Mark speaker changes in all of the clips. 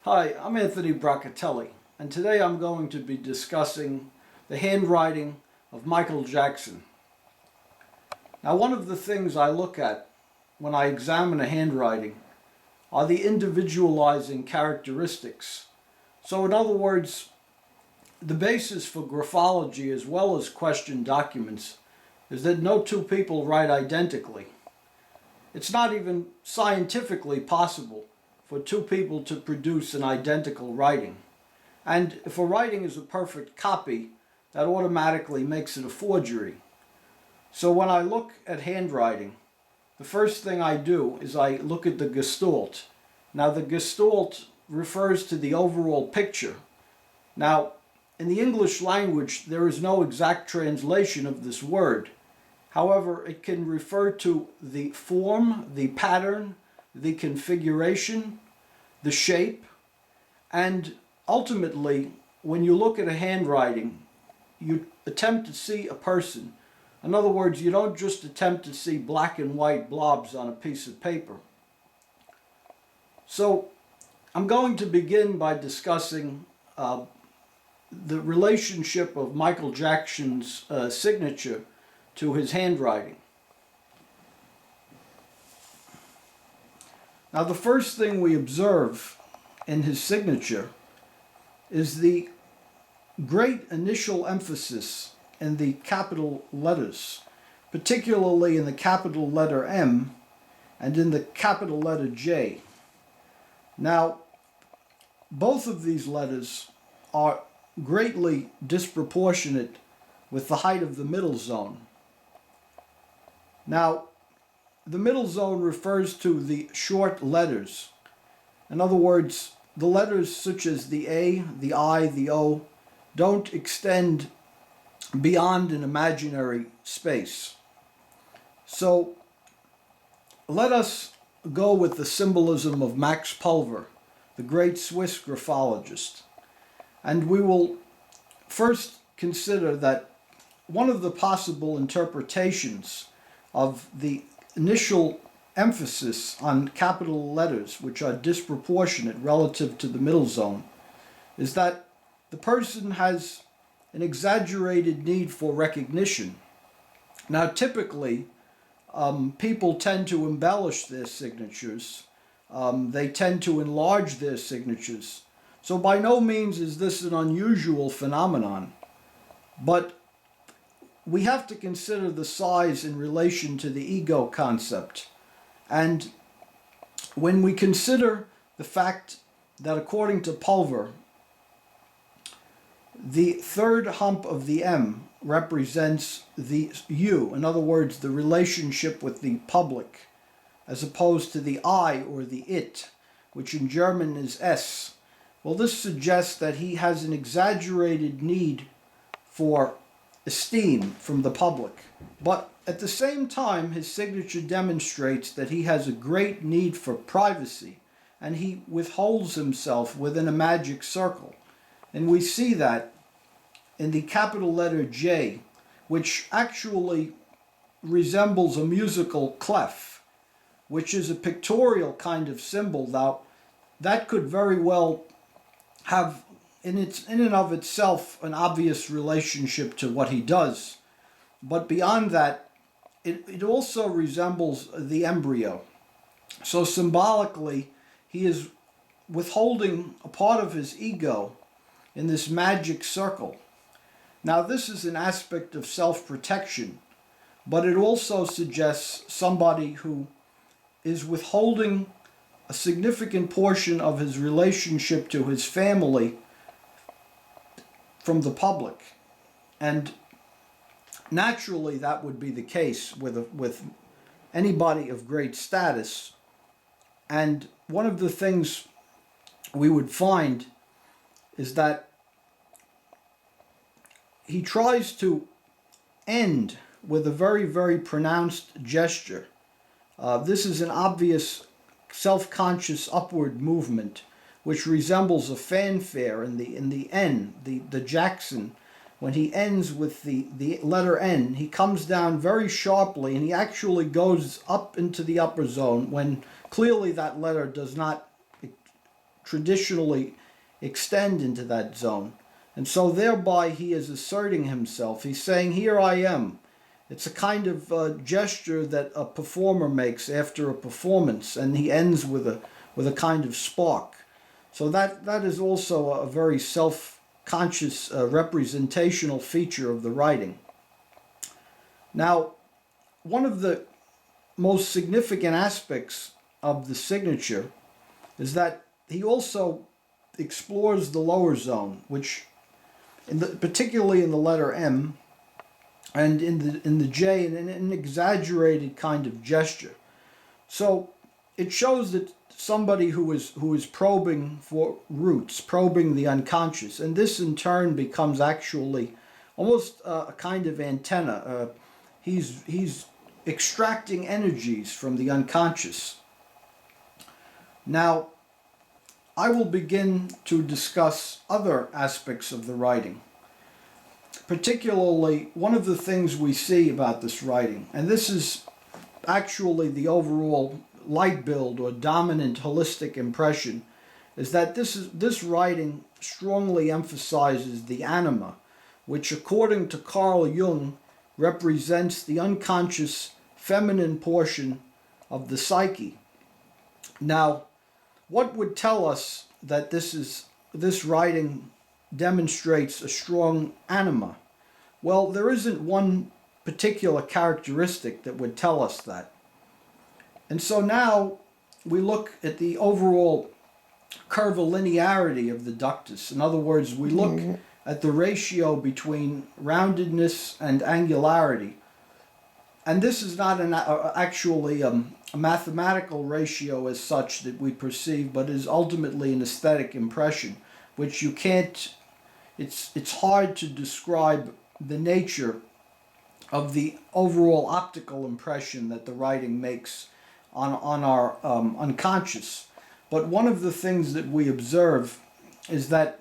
Speaker 1: Hi, I'm Anthony Brochetelli, and today I'm going to be discussing the handwriting of Michael Jackson. Now, one of the things I look at when I examine a handwriting are the individualizing characteristics. So in other words, the basis for graphology as well as question documents is that no two people write identically. It's not even scientifically possible for two people to produce an identical writing. And if a writing is a perfect copy, that automatically makes it a forgery. So when I look at handwriting, the first thing I do is I look at the gestalt. Now the gestalt refers to the overall picture. Now, in the English language, there is no exact translation of this word. However, it can refer to the form, the pattern, the configuration, the shape, and ultimately, when you look at a handwriting, you attempt to see a person. In other words, you don't just attempt to see black and white blobs on a piece of paper. So, I'm going to begin by discussing the relationship of Michael Jackson's signature to his handwriting. Now, the first thing we observe in his signature is the great initial emphasis in the capital letters, particularly in the capital letter M and in the capital letter J. Now, both of these letters are greatly disproportionate with the height of the middle zone. Now, the middle zone refers to the short letters. In other words, the letters such as the A, the I, the O don't extend beyond an imaginary space. So let us go with the symbolism of Max Pulver, the great Swiss graphologist. And we will first consider that one of the possible interpretations of the initial emphasis on capital letters, which are disproportionate relative to the middle zone, is that the person has an exaggerated need for recognition. Now, typically, people tend to embellish their signatures. They tend to enlarge their signatures. So by no means is this an unusual phenomenon, but we have to consider the size in relation to the ego concept. And when we consider the fact that according to Pulver, the third hump of the M represents the you, in other words, the relationship with the public, as opposed to the I or the it, which in German is S. Well, this suggests that he has an exaggerated need for esteem from the public. But at the same time, his signature demonstrates that he has a great need for privacy, and he withholds himself within a magic circle. And we see that in the capital letter J, which actually resembles a musical clef, which is a pictorial kind of symbol. Now, that could very well have in and of itself an obvious relationship to what he does. But beyond that, it also resembles the embryo. So symbolically, he is withholding a part of his ego in this magic circle. Now, this is an aspect of self-protection, but it also suggests somebody who is withholding a significant portion of his relationship to his family from the public. And naturally that would be the case with anybody of great status. And one of the things we would find is that he tries to end with a very, very pronounced gesture. This is an obvious self-conscious upward movement which resembles a fanfare in the N, the Jackson. When he ends with the letter N, he comes down very sharply, and he actually goes up into the upper zone when clearly that letter does not traditionally extend into that zone. And so thereby he is asserting himself. He's saying, here I am. It's a kind of gesture that a performer makes after a performance, and he ends with a kind of spark. So that is also a very self-conscious representational feature of the writing. Now, one of the most significant aspects of the signature is that he also explores the lower zone, which, particularly in the letter M and in the J, in an exaggerated kind of gesture. So it shows that somebody who is probing for roots, probing the unconscious, and this in turn becomes actually almost a kind of antenna. He's extracting energies from the unconscious. Now, I will begin to discuss other aspects of the writing. Particularly, one of the things we see about this writing, and this is actually the overall light build or dominant holistic impression, is that this writing strongly emphasizes the anima, which according to Carl Jung represents the unconscious feminine portion of the psyche. Now, what would tell us that this writing demonstrates a strong anima? Well, there isn't one particular characteristic that would tell us that. And so now we look at the overall curvilinearity of the ductus. In other words, we look at the ratio between roundedness and angularity. And this is not actually a mathematical ratio as such that we perceive, but is ultimately an aesthetic impression, which you can't, it's hard to describe the nature of the overall optical impression that the writing makes on our unconscious. But one of the things that we observe is that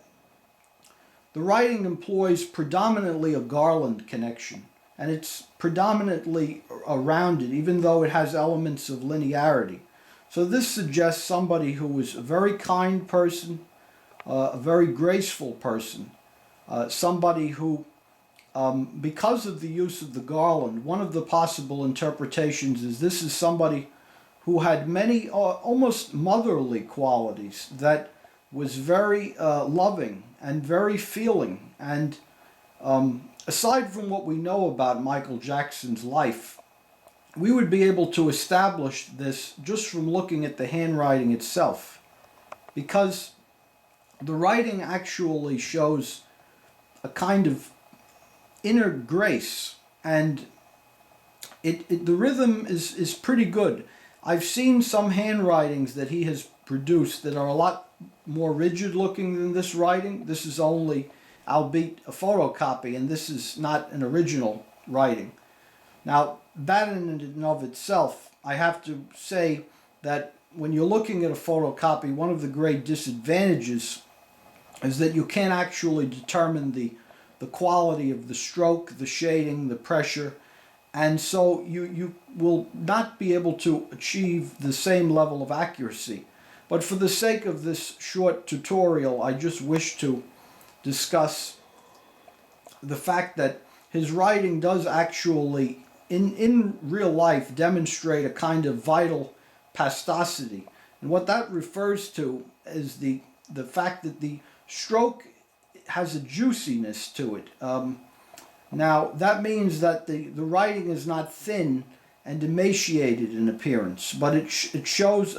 Speaker 1: the writing employs predominantly a garland connection, and it's predominantly rounded, even though it has elements of linearity. So this suggests somebody who is a very kind person, a very graceful person, somebody who, because of the use of the garland, one of the possible interpretations is this is somebody who had many almost motherly qualities, that was very loving and very feeling. And aside from what we know about Michael Jackson's life, we would be able to establish this just from looking at the handwriting itself, because the writing actually shows a kind of inner grace, and the rhythm is pretty good. I've seen some handwritings that he has produced that are a lot more rigid looking than this writing. This is only, albeit a photocopy, and this is not an original writing. Now, that in and of itself, I have to say that when you're looking at a photocopy, one of the great disadvantages is that you can't actually determine the quality of the stroke, the shading, the pressure, and so you will not be able to achieve the same level of accuracy. But for the sake of this short tutorial, I just wish to discuss the fact that his writing does actually, in real life, demonstrate a kind of vital pastosity. And what that refers to is the fact that the stroke has a juiciness to it. Now, that means that the writing is not thin and emaciated in appearance, but it shows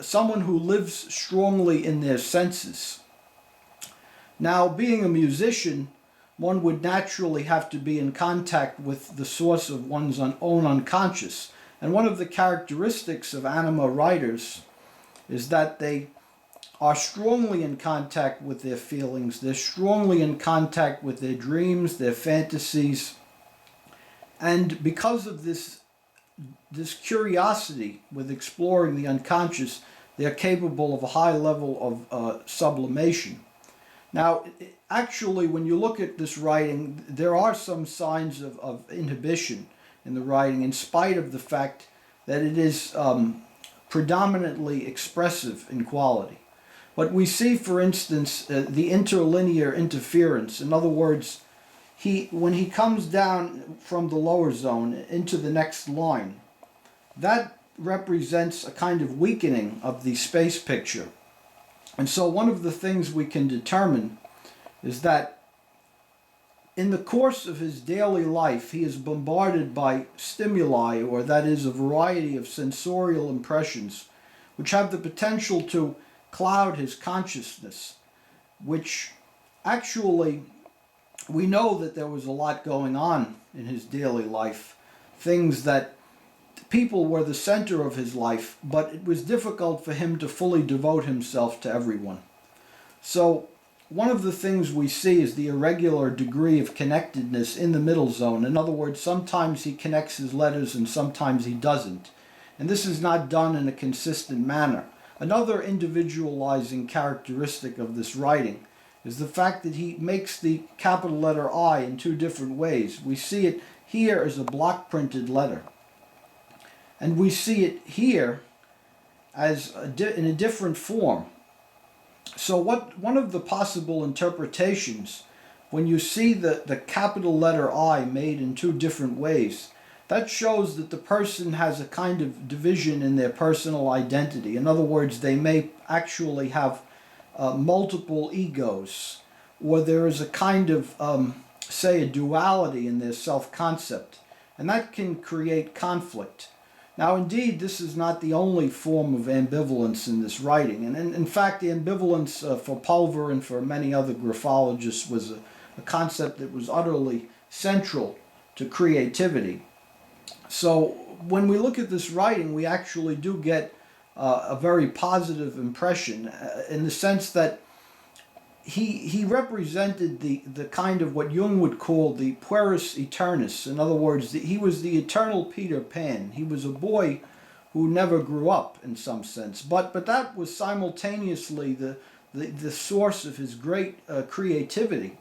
Speaker 1: someone who lives strongly in their senses. Now, being a musician, one would naturally have to be in contact with the source of one's own unconscious. And one of the characteristics of anima writers is that they are strongly in contact with their feelings. They're strongly in contact with their dreams, their fantasies. And because of this curiosity with exploring the unconscious, they're capable of a high level of sublimation. Now, actually, when you look at this writing, there are some signs of inhibition in the writing, in spite of the fact that it is predominantly expressive in quality. But we see, for instance, the interlinear interference. In other words, when he comes down from the lower zone into the next line, that represents a kind of weakening of the space picture. And so one of the things we can determine is that in the course of his daily life, he is bombarded by stimuli, or that is, a variety of sensorial impressions, which have the potential to cloud his consciousness, which actually, we know that there was a lot going on in his daily life, things that people were the center of his life, but it was difficult for him to fully devote himself to everyone. So one of the things we see is the irregular degree of connectedness in the middle zone. In other words, sometimes he connects his letters and sometimes he doesn't. And this is not done in a consistent manner. Another individualizing characteristic of this writing is the fact that he makes the capital letter I in two different ways. We see it here as a block printed letter, and we see it here as in a different form. So one of the possible interpretations, when you see the capital letter I made in two different ways, that shows that the person has a kind of division in their personal identity. In other words, they may actually have multiple egos, or there is a kind of, say, a duality in their self-concept, and that can create conflict. Now, indeed, this is not the only form of ambivalence in this writing, and in fact, the ambivalence for Pulver and for many other graphologists was a concept that was utterly central to creativity. So when we look at this writing, we actually do get a very positive impression in the sense that he represented the kind of what Jung would call the pueris aeternus. In other words, he was the eternal Peter Pan. He was a boy who never grew up in some sense, but that was simultaneously the source of his great creativity.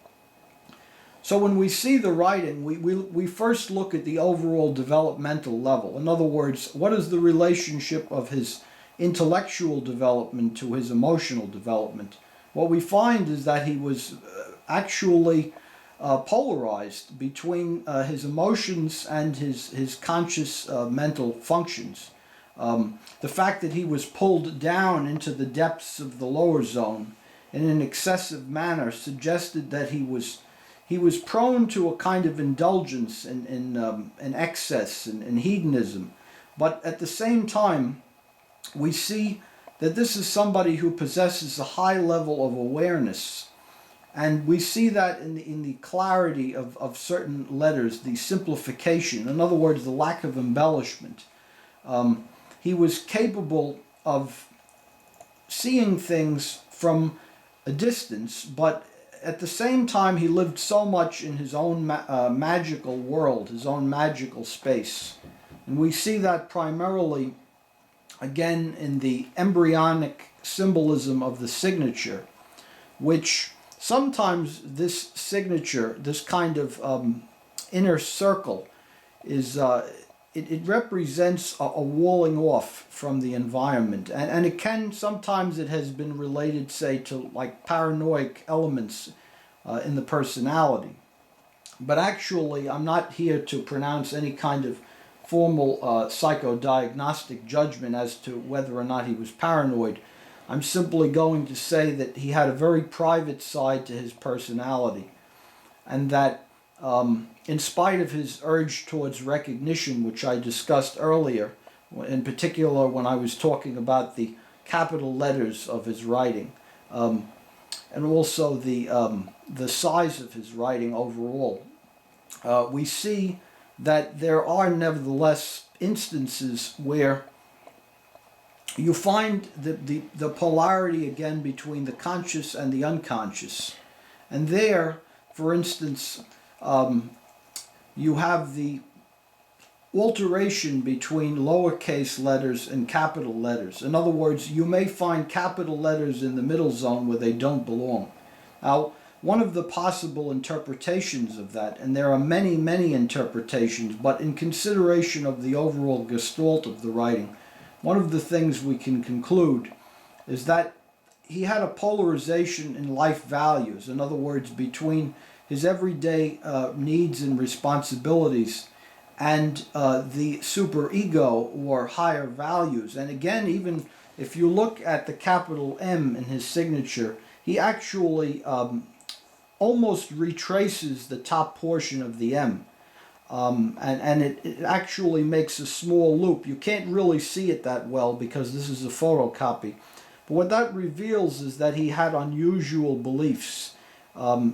Speaker 1: So when we see the writing, we first look at the overall developmental level. In other words, what is the relationship of his intellectual development to his emotional development? What we find is that he was actually polarized between his emotions and his conscious mental functions. The fact that he was pulled down into the depths of the lower zone in an excessive manner suggested that he was prone to a kind of indulgence in excess and hedonism. But at the same time, we see that this is somebody who possesses a high level of awareness. And we see that in the clarity of certain letters, the simplification, in other words, the lack of embellishment. He was capable of seeing things from a distance, but at the same time he lived so much in his own magical world, his own magical space. And we see that primarily again in the embryonic symbolism of the signature, which sometimes this signature, this kind of inner circle, is it represents a walling off from the environment, and it can sometimes, it has been related, say, to like paranoid elements in the personality. But actually, I'm not here to pronounce any kind of formal psychodiagnostic judgment as to whether or not he was paranoid. I'm simply going to say that he had a very private side to his personality, and that in spite of his urge towards recognition, which I discussed earlier, in particular when I was talking about the capital letters of his writing, and also the size of his writing overall, we see that there are nevertheless instances where you find the polarity again between the conscious and the unconscious. And there, for instance, you have the alteration between lowercase letters and capital letters. In other words, you may find capital letters in the middle zone where they don't belong. Now, one of the possible interpretations of that, and there are many, many interpretations, but in consideration of the overall gestalt of the writing, one of the things we can conclude is that he had a polarization in life values. In other words, between his everyday needs and responsibilities and the superego or higher values. And again, even if you look at the capital M in his signature, he actually almost retraces the top portion of the M. And it actually makes a small loop. You can't really see it that well because this is a photocopy. But what that reveals is that he had unusual beliefs.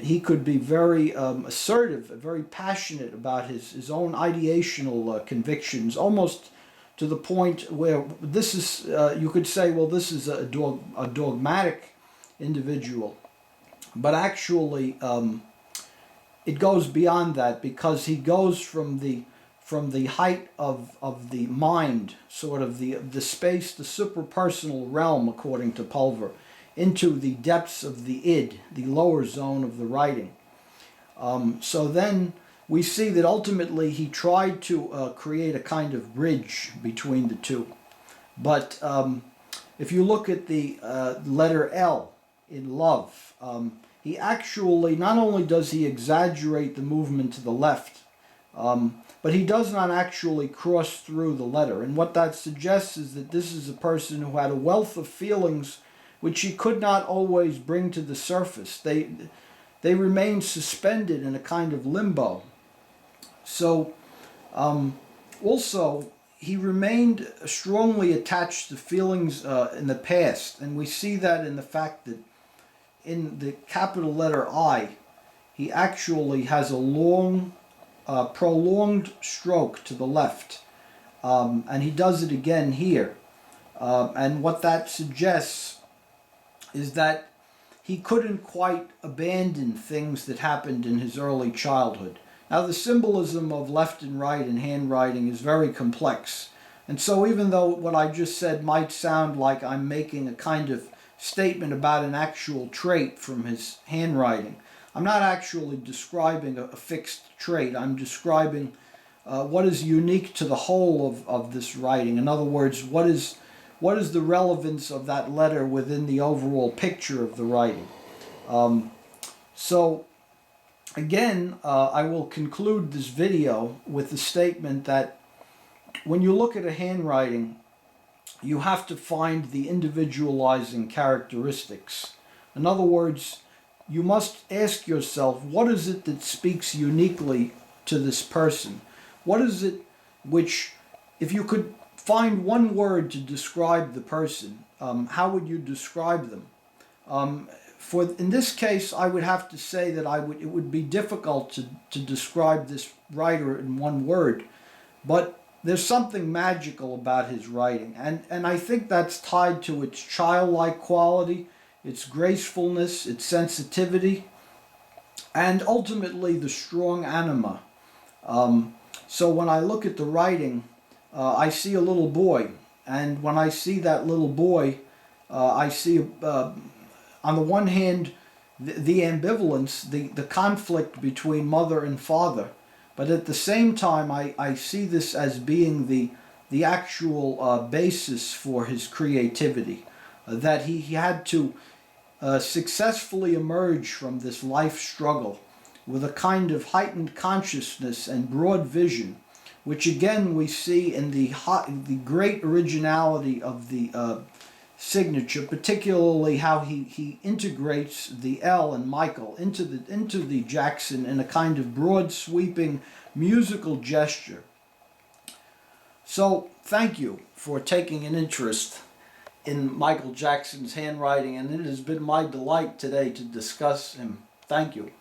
Speaker 1: He could be very assertive, very passionate about his own ideational convictions, almost to the point where this is, you could say, well, this is a dogmatic individual. But actually, it goes beyond that, because he goes from the height of the mind, sort of the space, the superpersonal realm, according to Pulver, into the depths of the id, the lower zone of the writing. So then we see that ultimately he tried to create a kind of bridge between the two. But if you look at the letter L in love, he actually, not only does he exaggerate the movement to the left, but he does not actually cross through the letter. And what that suggests is that this is a person who had a wealth of feelings which he could not always bring to the surface. They remained suspended in a kind of limbo. So also, he remained strongly attached to feelings in the past. And we see that in the fact that in the capital letter I, he actually has a long, prolonged stroke to the left. And he does it again here. And what that suggests is that he couldn't quite abandon things that happened in his early childhood. Now, the symbolism of left and right in handwriting is very complex. And so even though what I just said might sound like I'm making a kind of statement about an actual trait from his handwriting, I'm not actually describing a fixed trait. I'm describing what is unique to the whole of this writing. In other words, what is the relevance of that letter within the overall picture of the writing. So again, I will conclude this video with the statement that when you look at a handwriting, you have to find the individualizing characteristics. In other words, you must ask yourself, what is it that speaks uniquely to this person? What is it which, if you could find one word to describe the person, how would you describe them? In this case, I would have to say that it would be difficult to describe this writer in one word, but there's something magical about his writing, and I think that's tied to its childlike quality, its gracefulness, its sensitivity, and ultimately the strong anima. So when I look at the writing, I see a little boy, and when I see that little boy, I see, on the one hand, the ambivalence, the conflict between mother and father, but at the same time, I see this as being the actual basis for his creativity, that he had to successfully emerge from this life struggle with a kind of heightened consciousness and broad vision, which again we see in the great originality of the signature, particularly how he integrates the L and Michael into the Jackson in a kind of broad sweeping musical gesture. So thank you for taking an interest in Michael Jackson's handwriting, and it has been my delight today to discuss him. Thank you.